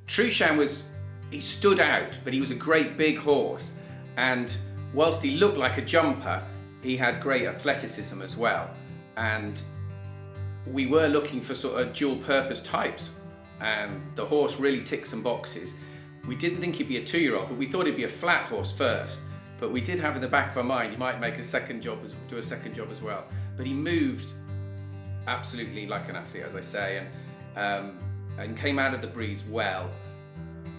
Trueshan he stood out, but he was a great big horse, and whilst he looked like a jumper, he had great athleticism as well. And we were looking for sort of dual purpose types, and the horse really ticked some boxes. We didn't think he'd be a 2-year-old, but we thought he'd be a flat horse first. But we did have in the back of our mind he might make do a second job as well. But he moved absolutely like an athlete, as I say, and came out of the breeze well.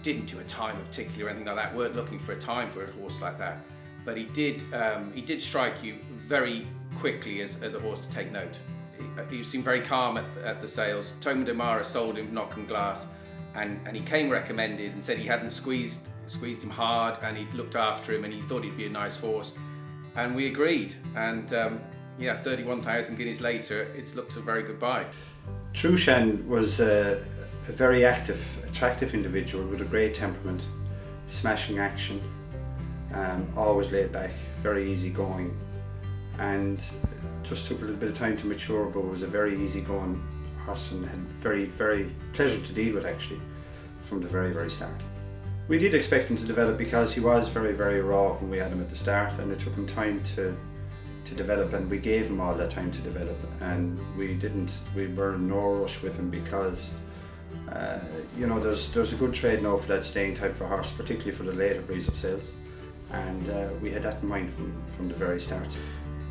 Didn't do a time in particular or anything like that. Weren't looking for a time for a horse like that. But he did strike you very quickly as a horse to take note. He seemed very calm at the sales. Toma Demara sold him Knock and Glass, and he came recommended and said he hadn't squeezed him hard, and he'd looked after him and he thought he'd be a nice horse, and we agreed. And 31,000 guineas later, it's looked a very good buy. Trueshan was a very active, attractive individual with a great temperament, smashing action, always laid back, very easygoing, and just took a little bit of time to mature, but was a very easygoing horse and had very, very pleasant to deal with actually from the very, very start. We did expect him to develop because he was very, very raw when we had him at the start, and it took him time to develop, and we gave him all that time to develop, and we were in no rush with him because there's a good trade now for that staying type of horse, particularly for the later breeds of sales, and we had that in mind from the very start.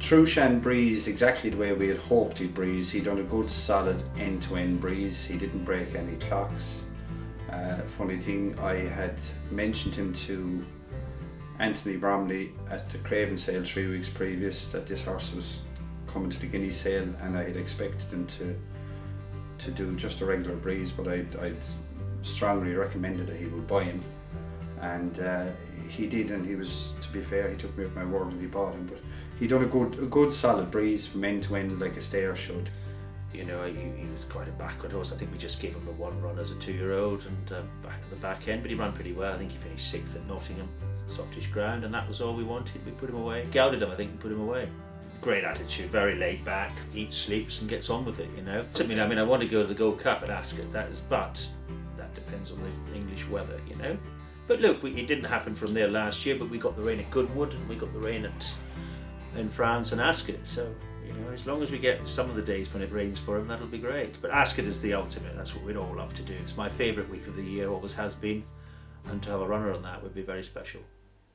Trueshan breezed exactly the way we had hoped he'd breeze. He'd done a good solid end-to-end breeze. He didn't break any clocks. Funny thing, I had mentioned him to Anthony Bromley at the Craven sale 3 weeks previous that this horse was coming to the Guinea sale, and I had expected him to do just a regular breeze, but I'd strongly recommended that he would buy him, and he did, and he was, to be fair, he took me at my word and he bought him, but he done a good solid breeze from end to end like a stayer should. You know, he was quite a backward horse. I think we just gave him a 1 run as a 2-year-old and back at the back end, but he ran pretty well. I think he finished 6th at Nottingham, softish ground, and that was all we wanted. We put him away, gelded him I think, and put him away. Great attitude, very laid back, eats, sleeps and gets on with it, you know. I want to go to the Gold Cup at Ascot, but that depends on the English weather, you know. But look, it didn't happen from there last year, but we got the rain at Goodwood and we got the rain in France and Ascot, so you know, as long as we get some of the days when it rains for him, that'll be great. But Ascot is the ultimate, that's what we'd all love to do. It's my favourite week of the year, always has been, and to have a runner on that would be very special.